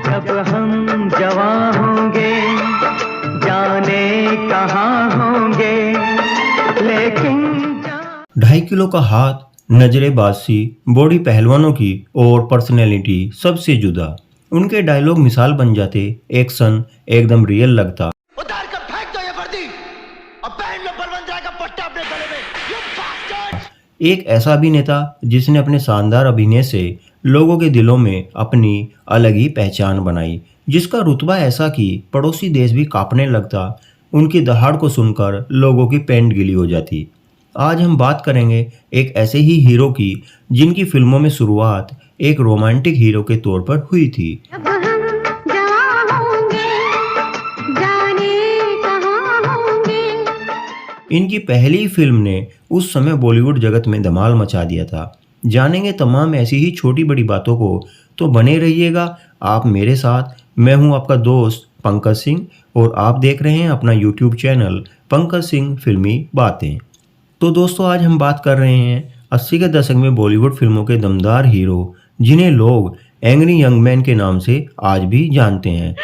जब हम जवां होंगे जाने कहाँ होंगे, लेकिन 2.5 किलो का हाथ, नजरे बासी, बॉडी पहलवानों की और पर्सनैलिटी सबसे जुदा। उनके डायलॉग मिसाल बन जाते, एक्शन एकदम रियल लगता। उतार कर फेंक दो ये वर्दी और पहन लो बलवंत राय का पट्टा अपने गले में, you bastards! एक ऐसा अभिनेता जिसने अपने शानदार अभिनय से लोगों के दिलों में अपनी अलग ही पहचान बनाई, जिसका रुतबा ऐसा कि पड़ोसी देश भी कांपने लगता। उनकी दहाड़ को सुनकर लोगों की पैंट गीली हो जाती। आज हम बात करेंगे एक ऐसे ही हीरो की जिनकी फिल्मों में शुरुआत एक रोमांटिक हीरो के तौर पर हुई थी। जब हम जवां होंगे जाने कहाँ होंगे। इनकी पहली फिल्म ने उस समय बॉलीवुड जगत में धमाल मचा दिया था। जानेंगे तमाम ऐसी ही छोटी बड़ी बातों को, तो बने रहिएगा आप मेरे साथ। मैं हूं आपका दोस्त पंकज सिंह और आप देख रहे हैं अपना यूट्यूब चैनल पंकज सिंह फिल्मी बातें। तो दोस्तों, आज हम बात कर रहे हैं 80 के दशक में बॉलीवुड फिल्मों के दमदार हीरो, जिन्हें लोग एंग्री यंग मैन के नाम से आज भी जानते हैं,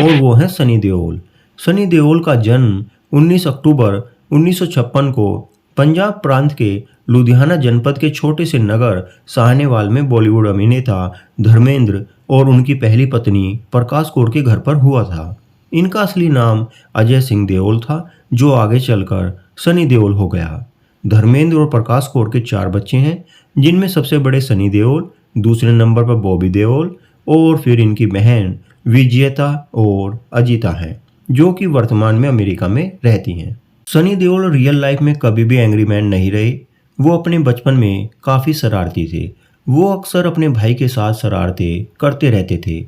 और वो हैं सनी देओल। सनी देओल का जन्म 19 अक्टूबर 1956 को पंजाब प्रांत के लुधियाना जनपद के छोटे से नगर साहनेवाल में बॉलीवुड अभिनेता धर्मेंद्र और उनकी पहली पत्नी प्रकाश कौर के घर पर हुआ था। इनका असली नाम अजय सिंह देओल था, जो आगे चलकर सनी देओल हो गया। धर्मेंद्र और प्रकाश कौर के 4 बच्चे हैं, जिनमें सबसे बड़े सनी देओल, दूसरे नंबर पर बॉबी देओल और फिर इनकी बहन विजेता और अजीता हैं, जो कि वर्तमान में अमेरिका में रहती हैं। सनी देओल रियल लाइफ में कभी भी एंग्री मैन नहीं रहे। वो अपने बचपन में काफ़ी शरारती थे। वो अक्सर अपने भाई के साथ शरारतें करते रहते थे।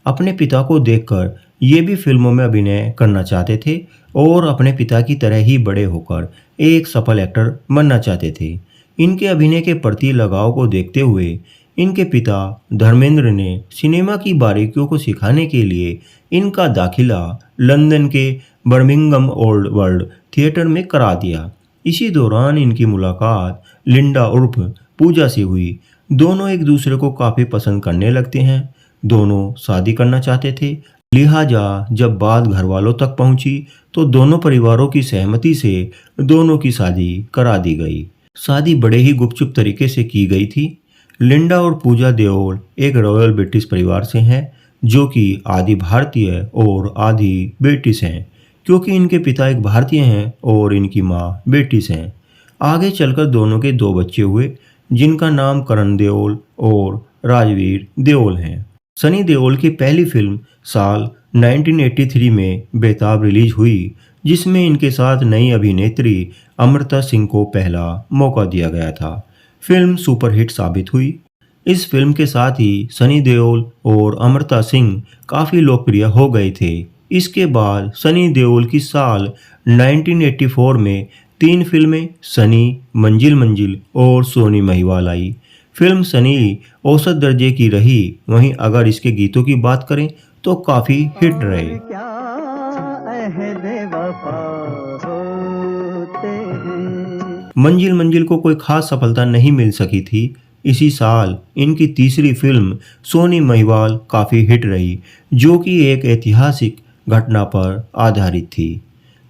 अपने पिता को देखकर ये भी फिल्मों में अभिनय करना चाहते थे और अपने पिता की तरह ही बड़े होकर एक सफल एक्टर बनना चाहते थे। इनके अभिनय के प्रति लगाव को देखते हुए इनके पिता धर्मेंद्र ने सिनेमा की बारीकियों को सिखाने के लिए इनका दाखिला लंदन के बर्मिंघम ओल्ड वर्ल्ड थिएटर में करा दिया। इसी दौरान इनकी मुलाकात लिंडा उर्फ पूजा से हुई। दोनों एक दूसरे को काफ़ी पसंद करने लगते हैं। दोनों शादी करना चाहते थे, लिहाजा जब बात घर वालों तक पहुंची तो दोनों परिवारों की सहमति से दोनों की शादी करा दी गई। शादी बड़े ही गुपचुप तरीके से की गई थी। लिंडा और पूजा देओल एक रॉयल ब्रिटिश परिवार से हैं, जो कि आधी भारतीय और आधी ब्रिटिश हैं, क्योंकि इनके पिता एक भारतीय हैं और इनकी माँ ब्रिटिश हैं। आगे चलकर दोनों के 2 बच्चे हुए, जिनका नाम करण देओल और राजवीर देओल हैं। सनी देओल की पहली फिल्म साल 1983 में बेताब रिलीज हुई, जिसमें इनके साथ नई अभिनेत्री अमृता सिंह को पहला मौका दिया गया था। फिल्म सुपरहिट साबित हुई। इस फिल्म के साथ ही सनी देओल और अमृता सिंह काफ़ी लोकप्रिय हो गए थे। इसके बाद सनी देओल की साल 1984 में 3 फिल्में सनी, मंजिल मंजिल और सोनी महिवाल आई। फिल्म सनी औसत दर्जे की रही, वहीं अगर इसके गीतों की बात करें तो काफ़ी हिट रहे। क्या अहद वफा होते हैं। मंजिल मंजिल को कोई खास सफलता नहीं मिल सकी थी। इसी साल इनकी तीसरी फिल्म सोनी महिवाल काफ़ी हिट रही, जो कि एक ऐतिहासिक घटना पर आधारित थी।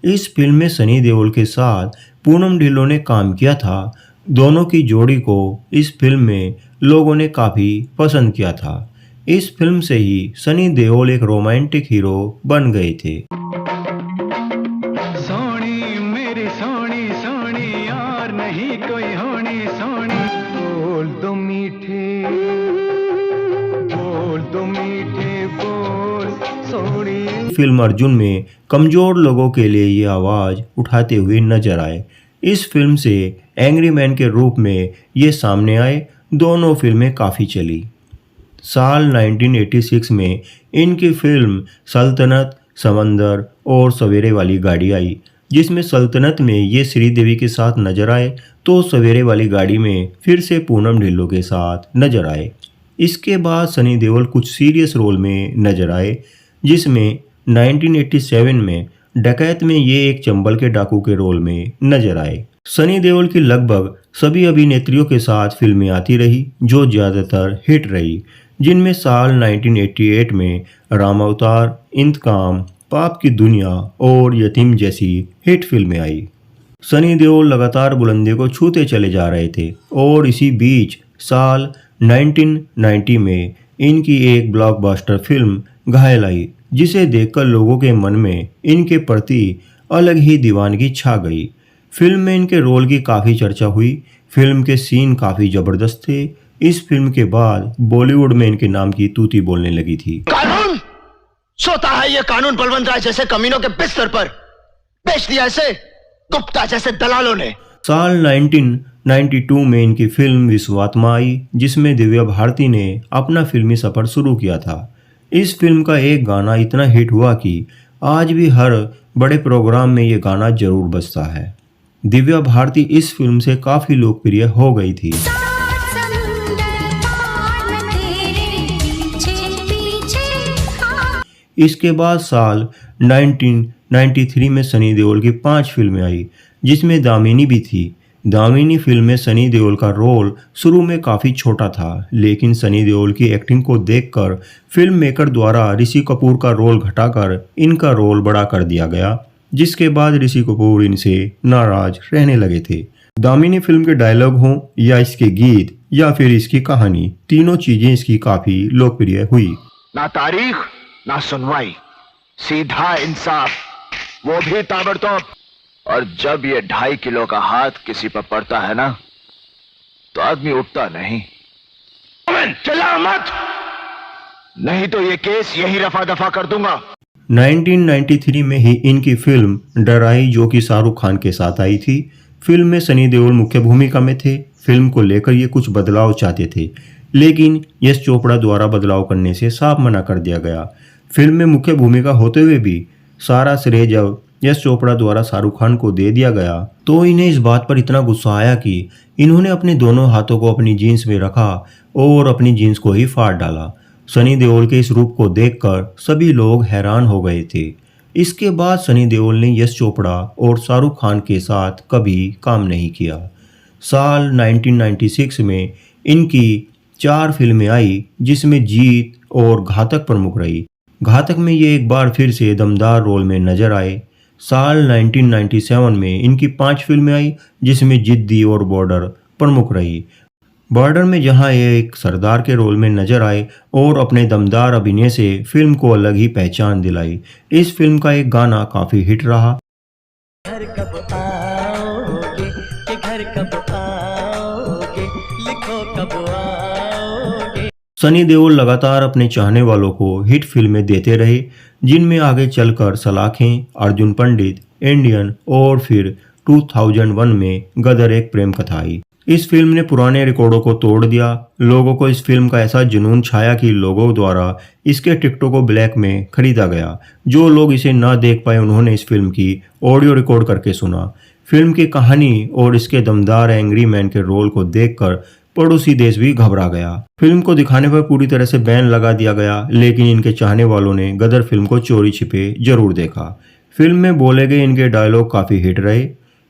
इस फिल्म में सनी देओल के साथ पूनम ढिल्लों ने काम किया था। दोनों की जोड़ी को इस फिल्म में लोगों ने काफ़ी पसंद किया था। इस फिल्म से ही सनी देओल एक रोमांटिक हीरो बन गए थे। सोनी मेरी सोनी सोनी यार नहीं कोई होनी सोनी, बोल दो मीठे बोल सोनी। फिल्म अर्जुन में कमज़ोर लोगों के लिए ये आवाज़ उठाते हुए नजर आए। इस फिल्म से एंग्री मैन के रूप में ये सामने आए। दोनों फिल्में काफ़ी चली। साल 1986 में इनकी फिल्म सल्तनत, समंदर और सवेरे वाली गाड़ी आई, जिसमें सल्तनत में ये श्रीदेवी के साथ नजर आए तो सवेरे वाली गाड़ी में फिर से पूनम ढिल्लों के साथ नजर आए। इसके बाद सनी देओल कुछ सीरियस रोल में नजर आए, जिसमें 1987 में डकैत में ये एक चंबल के डाकू के रोल में नजर आए। सनी देओल की लगभग सभी अभिनेत्रियों के साथ फिल्में आती रही, जो ज़्यादातर हिट रही, जिनमें साल 1988 में रामावतार, इंतकाम, पाप की दुनिया और यतीम जैसी हिट फिल्में आई। सनी देओल लगातार बुलंदी को छूते चले जा रहे थे और इसी बीच साल 1990 में इनकी एक ब्लॉकबस्टर फिल्म घायल आई, जिसे देखकर लोगों के मन में इनके प्रति अलग ही दीवानगी छा गई। फिल्म में इनके रोल की काफ़ी चर्चा हुई। फिल्म के सीन काफ़ी ज़बरदस्त थे। इस फिल्म के बाद बॉलीवुड में इनके नाम की तूती बोलने लगी थी। कानून सोता है ये कानून बलवंत राय जैसे कमीनों के बिस्तर पर बेच दिया इसे गुप्ता जैसे दलालों ने। साल 1992 में इनकी फिल्म विश्वात्मा आई, जिसमें दिव्या भारती ने अपना फिल्मी सफर शुरू किया था। इस फिल्म का एक गाना इतना हिट हुआ कि आज भी हर बड़े प्रोग्राम में ये गाना जरूर बजता है। दिव्या भारती इस फिल्म से काफ़ी लोकप्रिय हो गई थी। इसके बाद साल 1993 में सनी देओल की 5 फिल्में आई, जिसमें दामिनी भी थी। दामिनी फिल्म में सनी देओल का रोल शुरू में काफ़ी छोटा था, लेकिन सनी देओल की एक्टिंग को देखकर फिल्म मेकर द्वारा ऋषि कपूर का रोल घटाकर इनका रोल बड़ा कर दिया गया, जिसके बाद ऋषि कपूर इनसे नाराज रहने लगे थे। दामिनी फिल्म के डायलॉग हों या इसके गीत या फिर इसकी कहानी, तीनों चीज़ें इसकी काफ़ी लोकप्रिय हुई। ना तारीख ना सुनवाई, सीधा इंसाफ, वो भी ताबड़तोड़। और जब ये 2.5 किलो का हाथ किसी पर पड़ता है ना, तो आदमी उठता नहीं। चिल्ला मत, नहीं तो ये केस यही रफा दफा कर दूंगा। 1993 में ही इनकी फिल्म डराई, जो कि शाहरुख खान के साथ आई थी। फिल्म में सनी देओल मुख्य भूमिका में थे। फिल्म को लेकर ये कुछ बदलाव चाहते थे, लेकिन यश चोपड़ा द्वारा बदलाव करने से साफ मना कर दिया गया। फिल्म में मुख्य भूमिका होते हुए भी सारा श्रेय जब यश चोपड़ा द्वारा शाहरुख खान को दे दिया गया, तो इन्हें इस बात पर इतना गुस्सा आया कि इन्होंने अपने दोनों हाथों को अपनी जीन्स में रखा और अपनी जीन्स को ही फाड़ डाला। सनी देओल के इस रूप को देखकर सभी लोग हैरान हो गए थे। इसके बाद सनी देओल ने यश चोपड़ा और शाहरुख खान के साथ कभी काम नहीं किया। साल 1996 में इनकी 4 फिल्में आई, जिसमें जीत और घातक प्रमुख रही। घातक में ये एक बार फिर से दमदार रोल में नजर आए। साल 1997 में इनकी 5 फिल्में आई, जिसमें जिद्दी और बॉर्डर प्रमुख रही। बॉर्डर में जहां ये एक सरदार के रोल में नजर आए और अपने दमदार अभिनय से फिल्म को अलग ही पहचान दिलाई। इस फिल्म का एक गाना काफ़ी हिट रहा। घर कब आओगे कि घर कब आओगे, लिखो कब आओगे। सनी देओल लगातार अपने चाहने वालों को हिट फिल्में देते रहे, जिनमें आगे चलकर सलाखें, अर्जुन पंडित, इंडियन और फिर 2001 में गदर एक प्रेम कथा आई। इस फिल्म ने पुराने रिकॉर्डों को तोड़ दिया। लोगों को इस फिल्म का ऐसा जुनून छाया कि लोगों द्वारा इसके टिकटों को ब्लैक में खरीदा गया। जो लोग इसे ना देख पाए, उन्होंने इस फिल्म की ऑडियो रिकॉर्ड करके सुना। फिल्म की कहानी और इसके दमदार एंग्री मैन के रोल को देखकर पड़ोसी देश भी घबरा गया। फिल्म को दिखाने पर पूरी तरह से बैन लगा दिया गया, लेकिन इनके चाहने वालों ने गदर फिल्म को चोरी छिपे जरूर देखा। फिल्म में बोले गए इनके डायलॉग काफ़ी हिट रहे।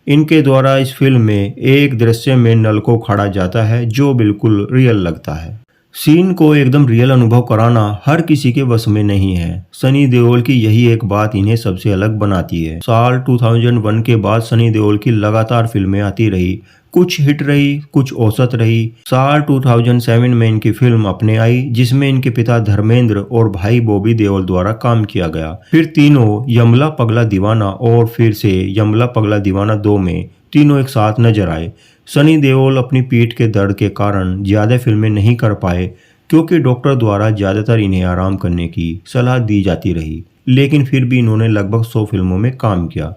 इनके द्वारा इस फिल्म में एक दृश्य में नल को खड़ा जाता है, जो बिल्कुल रियल लगता है। सीन को एकदम रियल अनुभव कराना हर किसी के बस में नहीं है। सनी देओल की यही एक बात इन्हें सबसे अलग बनाती है। साल 2001 के बाद सनी देओल की लगातार फिल्में आती रही, कुछ हिट रही, कुछ औसत रही। साल 2007 में इनकी फिल्म अपने आई, जिसमें इनके पिता धर्मेंद्र और भाई बॉबी देओल द्वारा काम किया गया। फिर तीनों यमला पगला दीवाना और फिर से यमला पगला दीवाना 2 में तीनों एक साथ नजर आए। सनी देओल अपनी पीठ के दर्द के कारण ज़्यादा फिल्में नहीं कर पाए, क्योंकि डॉक्टर द्वारा ज़्यादातर इन्हें आराम करने की सलाह दी जाती रही, लेकिन फिर भी इन्होंने लगभग 100 फिल्मों में काम किया।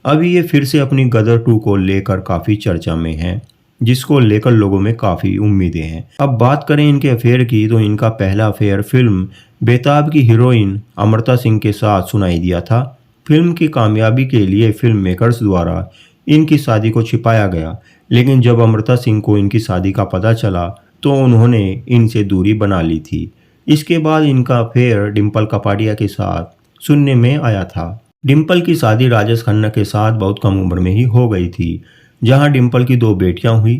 अभी ये फिर से अपनी गदर 2 को लेकर काफ़ी चर्चा में हैं, जिसको लेकर लोगों में काफ़ी उम्मीदें हैं। अब बात करें इनके अफेयर की, तो इनका पहला अफेयर फिल्म बेताब की हीरोइन अमृता सिंह के साथ सुनाई दिया था। फिल्म की कामयाबी के लिए फिल्म मेकर्स द्वारा इनकी शादी को छिपाया गया, लेकिन जब अमृता सिंह को इनकी शादी का पता चला तो उन्होंने इनसे दूरी बना ली थी। इसके बाद इनका अफेयर डिम्पल कपाड़िया के साथ सुनने में आया था। डिम्पल की शादी राजेश खन्ना के साथ बहुत कम उम्र में ही हो गई थी, जहां डिम्पल की 2 बेटियां हुई।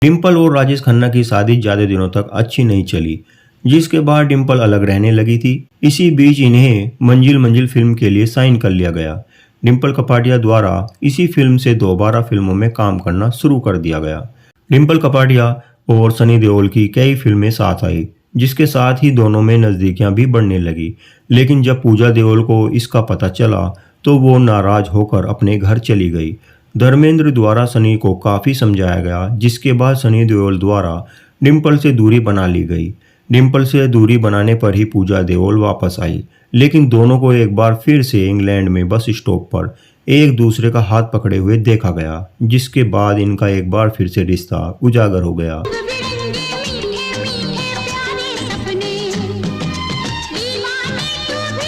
डिम्पल और राजेश खन्ना की शादी ज़्यादा दिनों तक अच्छी नहीं चली। जिसके बाद डिम्पल अलग रहने लगी थी। इसी बीच इन्हें मंजिल मंजिल फिल्म के लिए साइन कर लिया गया। डिम्पल कपाड़िया द्वारा इसी फिल्म से दोबारा फिल्मों में काम करना शुरू कर दिया गया। डिम्पल कपाड़िया और सनी देओल की कई फिल्में साथ आई, जिसके साथ ही दोनों में नज़दीकियां भी बढ़ने लगी। लेकिन जब पूजा देओल को इसका पता चला तो वो नाराज होकर अपने घर चली गई। धर्मेंद्र द्वारा सनी को काफ़ी समझाया गया, जिसके बाद सनी देओल द्वारा डिम्पल से दूरी बना ली गई। डिम्पल से दूरी बनाने पर ही पूजा देओल वापस आई, लेकिन दोनों को एक बार फिर से इंग्लैंड में बस स्टॉप पर एक दूसरे का हाथ पकड़े हुए देखा गया, जिसके बाद इनका एक बार फिर से रिश्ता उजागर हो गया।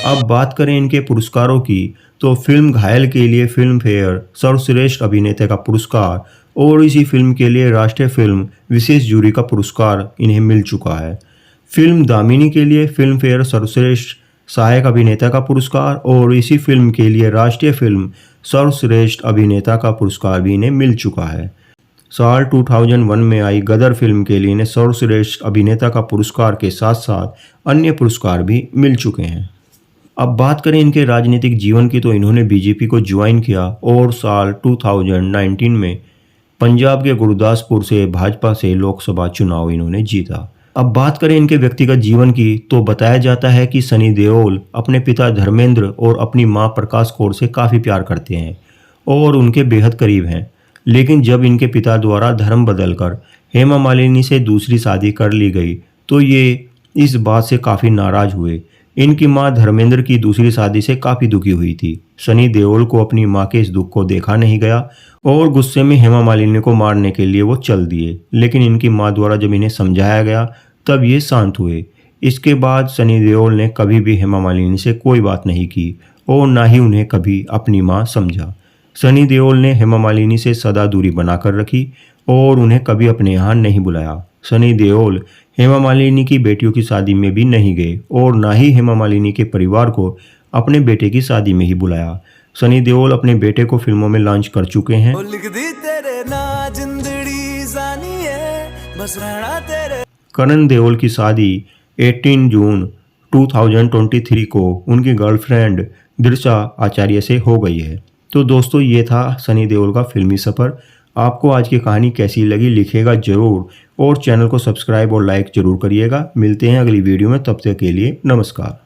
अब बात करें इनके पुरस्कारों की, तो फिल्म घायल के लिए फिल्म फेयर सर्वश्रेष्ठ अभिनेता का पुरस्कार और इसी फिल्म के लिए राष्ट्रीय फिल्म विशेष जूरी का पुरस्कार इन्हें मिल चुका है। फिल्म दामिनी के लिए फिल्म फेयर सर्वश्रेष्ठ सहायक अभिनेता का पुरस्कार और इसी फिल्म के लिए राष्ट्रीय फिल्म सर्वश्रेष्ठ अभिनेता का पुरस्कार भी इन्हें मिल चुका है। साल 2001 में आई गदर फिल्म के लिए इन्हें सर्वश्रेष्ठ अभिनेता का पुरस्कार के साथ साथ अन्य पुरस्कार भी मिल चुके हैं। अब बात करें इनके राजनीतिक जीवन की, तो इन्होंने बीजेपी को ज्वाइन किया और साल 2019 में पंजाब के गुरदासपुर से भाजपा से लोकसभा चुनाव इन्होंने जीता। अब बात करें इनके व्यक्तिगत जीवन की, तो बताया जाता है कि सनी देओल अपने पिता धर्मेंद्र और अपनी मां प्रकाश कौर से काफ़ी प्यार करते हैं और उनके बेहद करीब हैं। लेकिन जब इनके पिता द्वारा धर्म बदलकर हेमा मालिनी से दूसरी शादी कर ली गई तो ये इस बात से काफ़ी नाराज़ हुए। इनकी मां धर्मेंद्र की दूसरी शादी से काफ़ी दुखी हुई थी। सनी देओल को अपनी मां के इस दुख को देखा नहीं गया और गुस्से में हेमा मालिनी को मारने के लिए वो चल दिए। लेकिन इनकी मां द्वारा जब इन्हें समझाया गया तब ये शांत हुए। इसके बाद सनी देओल ने कभी भी हेमा मालिनी से कोई बात नहीं की और ना ही उन्हें कभी अपनी मां समझा। सनी देओल ने हेमा मालिनी से सदा दूरी बनाकर रखी और उन्हें कभी अपने यहाँ नहीं बुलाया। सनी देओल हेमा मालिनी की बेटियों की शादी में भी नहीं गए और ना ही हेमा मालिनी के परिवार को अपने बेटे की शादी में ही बुलाया। सनी देओल अपने बेटे को फिल्मों में लॉन्च कर चुके हैं। करण देओल की शादी 18 जून 2023 को उनकी गर्लफ्रेंड दिशा आचार्य से हो गई है। तो दोस्तों, ये था सनी देओल का फिल्मी सफ़र। आपको आज की कहानी कैसी लगी लिखिएगा ज़रूर और चैनल को सब्सक्राइब और लाइक ज़रूर करिएगा। मिलते हैं अगली वीडियो में, तब तक के लिए नमस्कार।